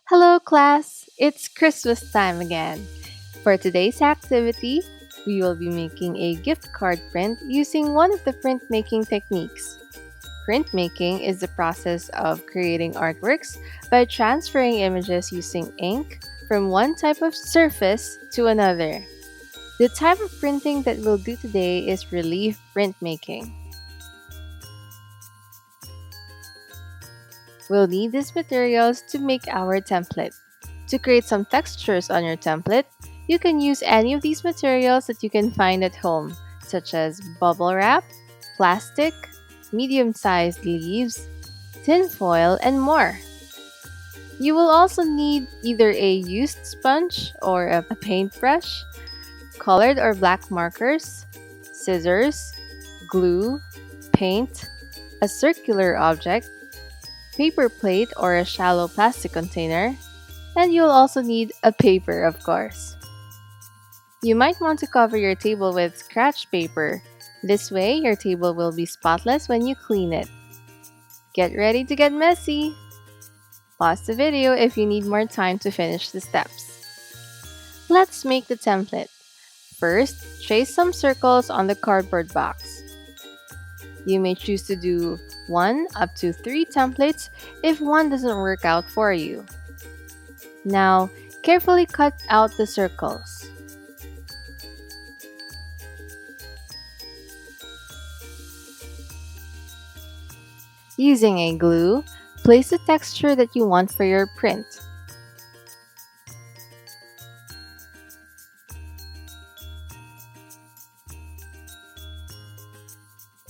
Hello, class! It's Christmas time again. For today's activity, we will be making a gift card print using one of the printmaking techniques. Printmaking is the process of creating artworks by transferring images using ink from one type of surface to another. The type of printing that we'll do today is relief printmaking. We'll need these materials to make our template. To create some textures on your template, you can use any of these materials that you can find at home, such as bubble wrap, plastic, medium sized leaves, tinfoil, and more. You will also need either a used sponge or a paintbrush, colored or black markers, scissors, glue, paint, a circular object, paper plate or a shallow plastic container, and you'll also need a paper, of course. You might want to cover your table with scratch paper. This way, your table will be spotless when you clean it. Get ready to get messy! Pause the video if you need more time to finish the steps. Let's make the template. First, trace some circles on the cardboard box. You may choose to do 1 up to 3 templates if one doesn't work out for you. Now, carefully cut out the circles. Using a glue, place the texture that you want for your print.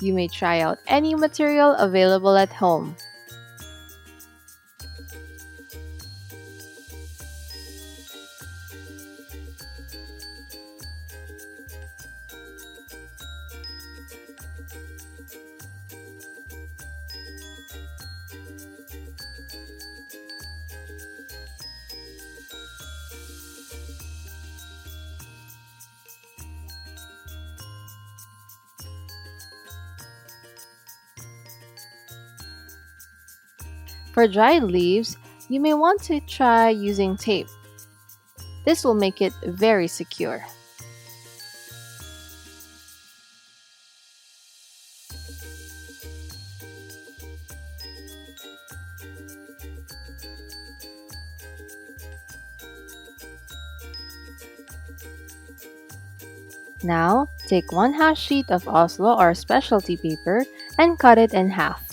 You may try out any material available at home. For dried leaves, you may want to try using tape. This will make it very secure. Now, take one half sheet of Oslo or specialty paper and cut it in half.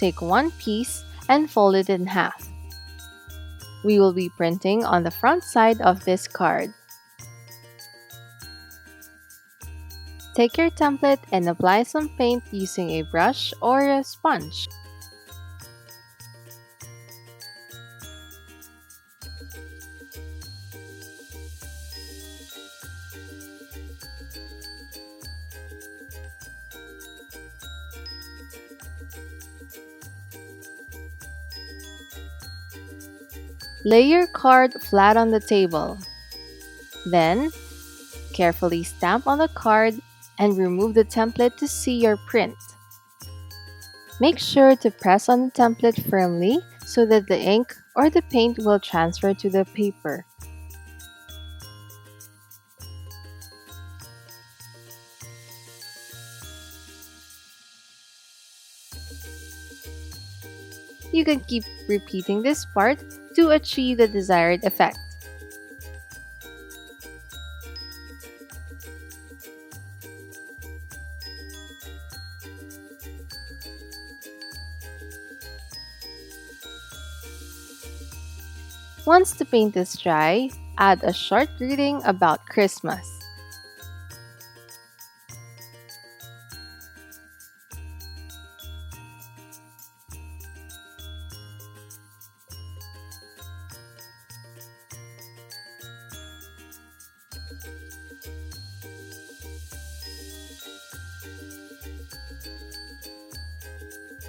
Take one piece and fold it in half. We will be printing on the front side of this card. Take your template and apply some paint using a brush or a sponge. Lay your card flat on the table. Then, carefully stamp on the card and remove the template to see your print. Make sure to press on the template firmly so that the ink or the paint will transfer to the paper. You can keep repeating this part to achieve the desired effect. Once the paint is dry, add a short greeting about Christmas.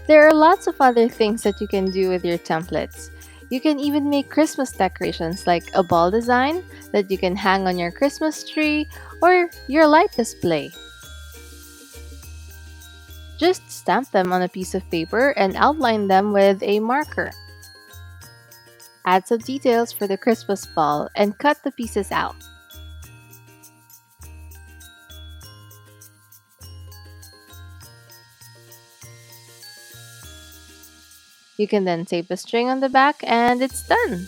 There are lots of other things that you can do with your templates. You can even make Christmas decorations like a ball design that you can hang on your Christmas tree or your light display. Just stamp them on a piece of paper and outline them with a marker. Add some details for the Christmas ball and cut the pieces out. You can then tape a string on the back and it's done.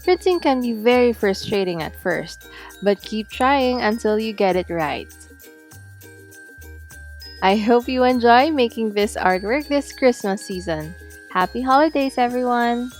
Printing can be very frustrating at first, but keep trying until you get it right. I hope you enjoy making this artwork this Christmas season. Happy holidays, everyone!